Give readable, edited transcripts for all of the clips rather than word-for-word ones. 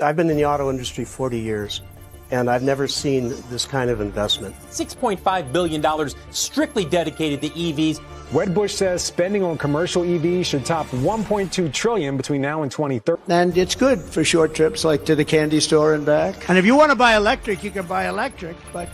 I've been in the auto industry 40 years, and I've never seen this kind of investment. $6.5 billion strictly dedicated to EVs. Wedbush says spending on commercial EVs should top $1.2 trillion between now and 2030. And it's good for short trips like to the candy store and back. And if you want to buy electric, you can buy electric, but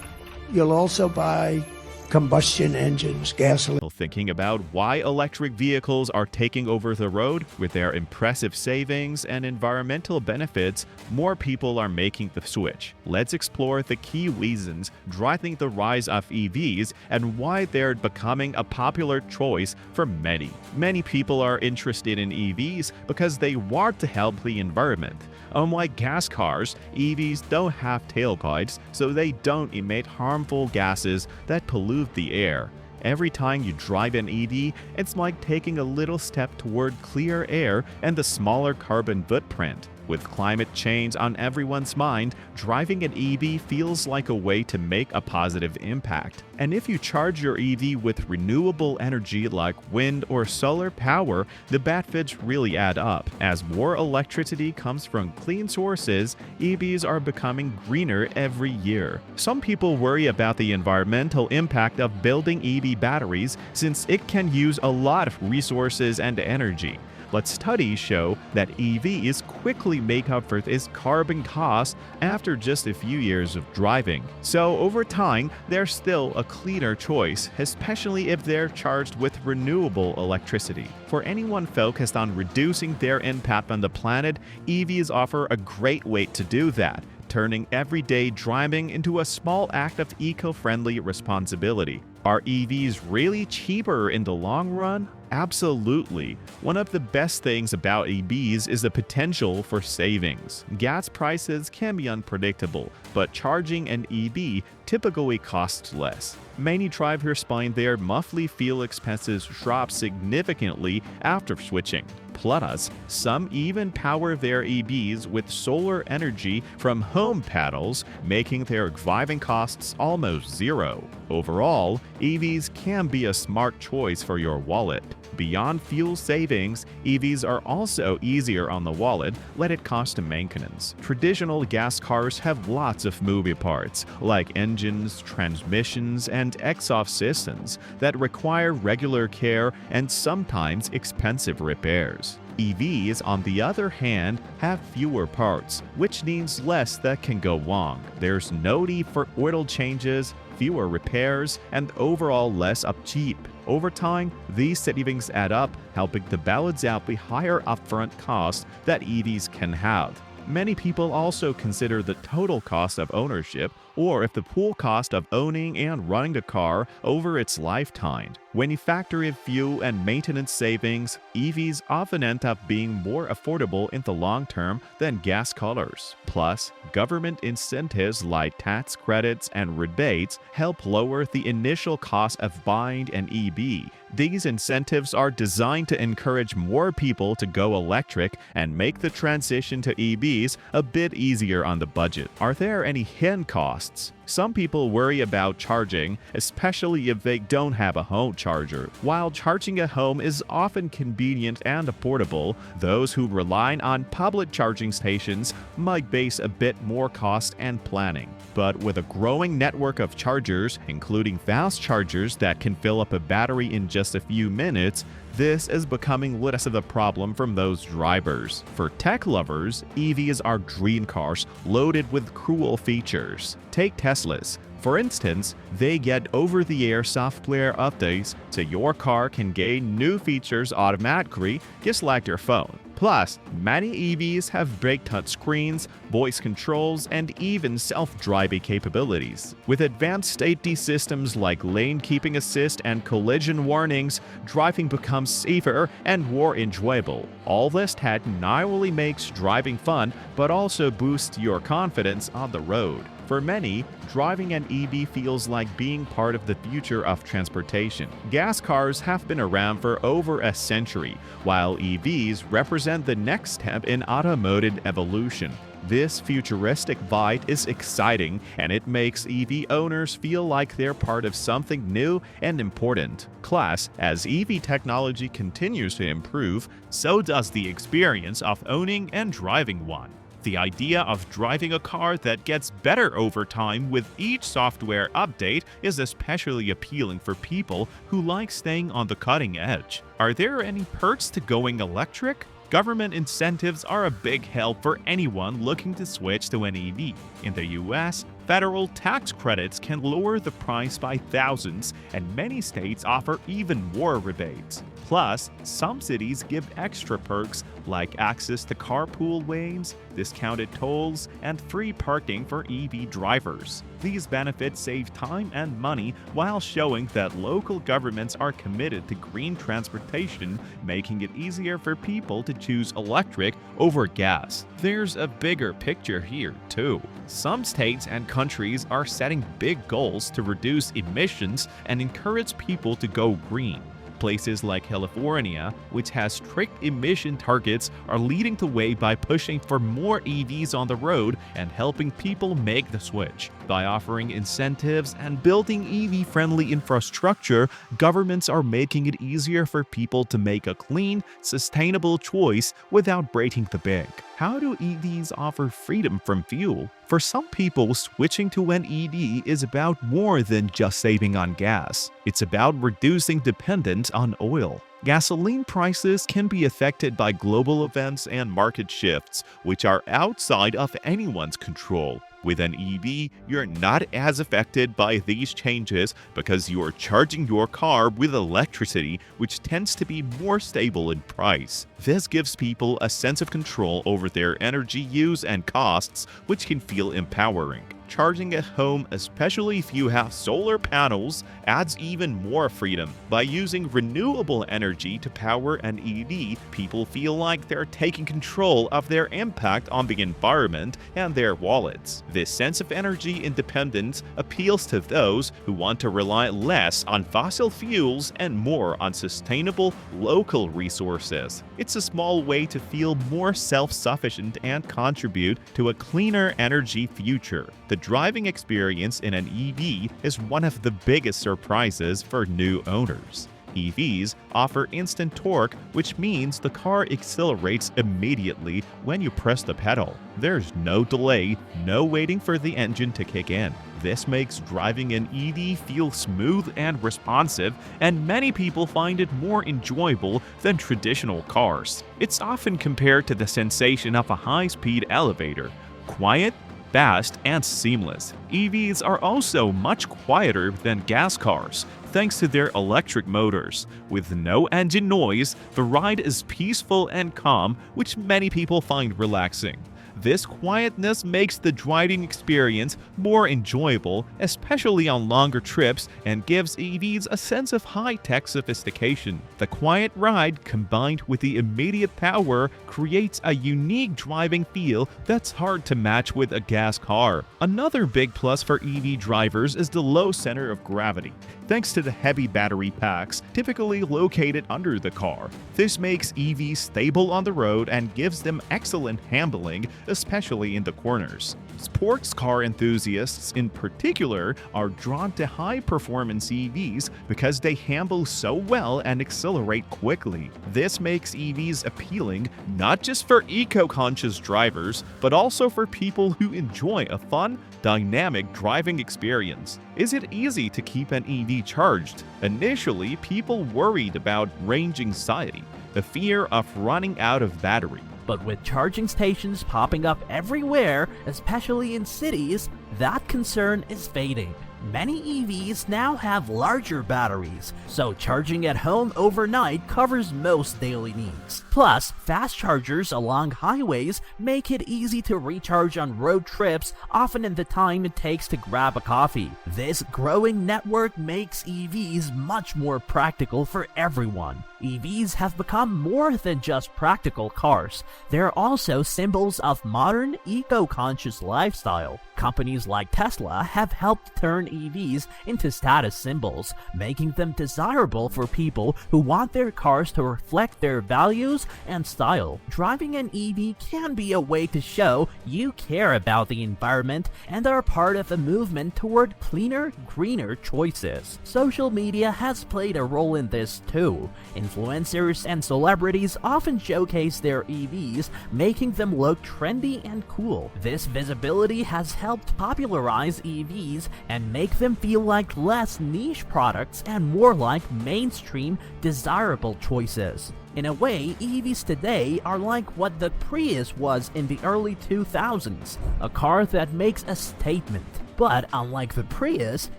you'll also buy combustion engines, gasoline. Thinking about why electric vehicles are taking over the road with their impressive savings and environmental benefits, more people are making the switch. Let's explore the key reasons driving the rise of EVs and why they're becoming a popular choice for many. Many people are interested in EVs because they want to help the environment. Unlike gas cars, EVs don't have tailpipes, so they don't emit harmful gases that pollute the air. Every time you drive an EV, it's like taking a little step toward clear air and the smaller carbon footprint. With climate change on everyone's mind, driving an EV feels like a way to make a positive impact. And if you charge your EV with renewable energy like wind or solar power, the benefits really add up. As more electricity comes from clean sources, EVs are becoming greener every year. Some people worry about the environmental impact of building EV batteries since it can use a lot of resources and energy. But studies show that EVs quickly make up for its carbon costs after just a few years of driving. So over time, they're still a cleaner choice, especially if they're charged with renewable electricity. For anyone focused on reducing their impact on the planet, EVs offer a great way to do that, turning everyday driving into a small act of eco-friendly responsibility. Are EVs really cheaper in the long run? Absolutely. One of the best things about EVs is the potential for savings. Gas prices can be unpredictable, but charging an EV typically costs less. Many drivers find their monthly fuel expenses drop significantly after switching. Plus, some even power their EVs with solar energy from home panels, making their driving costs almost zero. Overall, EVs can be a smart choice for your wallet. Beyond fuel savings, EVs are also easier on the wallet when it comes to maintenance. Traditional gas cars have lots of moving parts, like engines, transmissions, and exhaust systems that require regular care and sometimes expensive repairs. EVs, on the other hand, have fewer parts, which means less that can go wrong. There's no need for oil changes, fewer repairs, and overall less upkeep. Over time, these savings add up, helping to balance out the higher upfront costs that EVs can have. Many people also consider the total cost of ownership, or if the pool cost of owning and running the car over its lifetime. When you factor in fuel and maintenance savings, EVs often end up being more affordable in the long term than gas cars. Plus, government incentives like tax credits and rebates help lower the initial cost of buying an EV. These incentives are designed to encourage more people to go electric and make the transition to EVs a bit easier on the budget. Are there any hidden costs? Some people worry about charging, especially if they don't have a home charger. While charging at home is often convenient and affordable, those who rely on public charging stations might face a bit more cost and planning. But with a growing network of chargers, including fast chargers that can fill up a battery in just a few minutes, this is becoming less of a problem from those drivers. For tech lovers, EVs are dream cars loaded with cool features. Take Teslas. For instance, they get over-the-air software updates so your car can gain new features automatically, just like your phone. Plus, many EVs have big touchscreens, voice controls, and even self-driving capabilities. With advanced safety systems like lane keeping assist and collision warnings, driving becomes safer and more enjoyable. All this tech not only makes driving fun, but also boosts your confidence on the road. For many, driving an EV feels like being part of the future of transportation. Gas cars have been around for over a century, while EVs represent the next step in automotive evolution. This futuristic vibe is exciting, and it makes EV owners feel like they're part of something new and important. Plus, as EV technology continues to improve, so does the experience of owning and driving one. The idea of driving a car that gets better over time with each software update is especially appealing for people who like staying on the cutting edge. Are there any perks to going electric? Government incentives are a big help for anyone looking to switch to an EV. In the US, federal tax credits can lower the price by thousands, and many states offer even more rebates. Plus, some cities give extra perks like access to carpool lanes, discounted tolls, and free parking for EV drivers. These benefits save time and money while showing that local governments are committed to green transportation, making it easier for people to choose electric over gas. There's a bigger picture here, too. Some states and countries are setting big goals to reduce emissions and encourage people to go green. Places like California, which has strict emission targets, are leading the way by pushing for more EVs on the road and helping people make the switch. By offering incentives and building EV-friendly infrastructure, governments are making it easier for people to make a clean, sustainable choice without breaking the bank. How do EVs offer freedom from fuel? For some people, switching to an EV is about more than just saving on gas. It's about reducing dependence on oil. Gasoline prices can be affected by global events and market shifts, which are outside of anyone's control. With an EV, you're not as affected by these changes because you're charging your car with electricity, which tends to be more stable in price. This gives people a sense of control over their energy use and costs, which can feel empowering. Charging at home, especially if you have solar panels, adds even more freedom. By using renewable energy to power an EV, people feel like they're taking control of their impact on the environment and their wallets. This sense of energy independence appeals to those who want to rely less on fossil fuels and more on sustainable, local resources. It's a small way to feel more self-sufficient and contribute to a cleaner energy future. The driving experience in an EV is one of the biggest surprises for new owners. EVs offer instant torque, which means the car accelerates immediately when you press the pedal. There's no delay, no waiting for the engine to kick in. This makes driving an EV feel smooth and responsive, and many people find it more enjoyable than traditional cars. It's often compared to the sensation of a high-speed elevator. Quiet, fast, and seamless. EVs are also much quieter than gas cars, thanks to their electric motors. With no engine noise, the ride is peaceful and calm, which many people find relaxing. This quietness makes the driving experience more enjoyable, especially on longer trips, and gives EVs a sense of high-tech sophistication. The quiet ride, combined with the immediate power, creates a unique driving feel that's hard to match with a gas car. Another big plus for EV drivers is the low center of gravity, thanks to the heavy battery packs typically located under the car. This makes EVs stable on the road and gives them excellent handling, especially in the corners. Sports car enthusiasts in particular are drawn to high-performance EVs because they handle so well and accelerate quickly. This makes EVs appealing not just for eco-conscious drivers, but also for people who enjoy a fun, dynamic driving experience. Is it easy to keep an EV charged? Initially, people worried about range anxiety, the fear of running out of battery. But with charging stations popping up everywhere, especially in cities, that concern is fading. Many EVs now have larger batteries, so charging at home overnight covers most daily needs. Plus, fast chargers along highways make it easy to recharge on road trips, often in the time it takes to grab a coffee. This growing network makes EVs much more practical for everyone. EVs have become more than just practical cars. They're also symbols of modern, eco-conscious lifestyle. Companies like Tesla have helped turn EVs into status symbols, making them desirable for people who want their cars to reflect their values use and style. Driving an EV can be a way to show you care about the environment and are part of a movement toward cleaner, greener choices. Social media has played a role in this too. Influencers and celebrities often showcase their EVs, making them look trendy and cool. This visibility has helped popularize EVs and make them feel like less niche products and more like mainstream, desirable choices. In a way, EVs today are like what the Prius was in the early 2000s, a car that makes a statement. But unlike the Prius,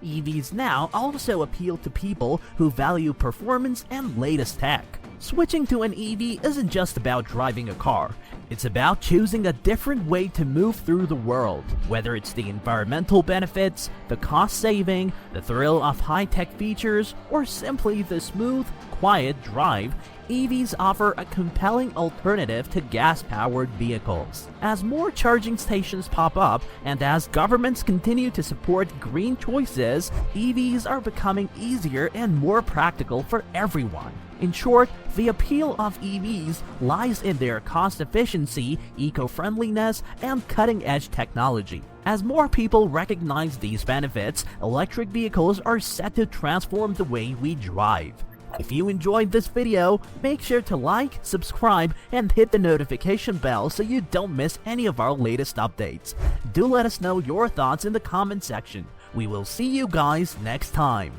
EVs now also appeal to people who value performance and latest tech. Switching to an EV isn't just about driving a car. It's about choosing a different way to move through the world. Whether it's the environmental benefits, the cost saving, the thrill of high-tech features, or simply the smooth, quiet drive, EVs offer a compelling alternative to gas-powered vehicles. As more charging stations pop up and as governments continue to support green choices, EVs are becoming easier and more practical for everyone. In short, the appeal of EVs lies in their cost efficiency, eco-friendliness, and cutting-edge technology. As more people recognize these benefits, electric vehicles are set to transform the way we drive. If you enjoyed this video, make sure to like, subscribe, and hit the notification bell so you don't miss any of our latest updates. Do let us know your thoughts in the comment section. We will see you guys next time.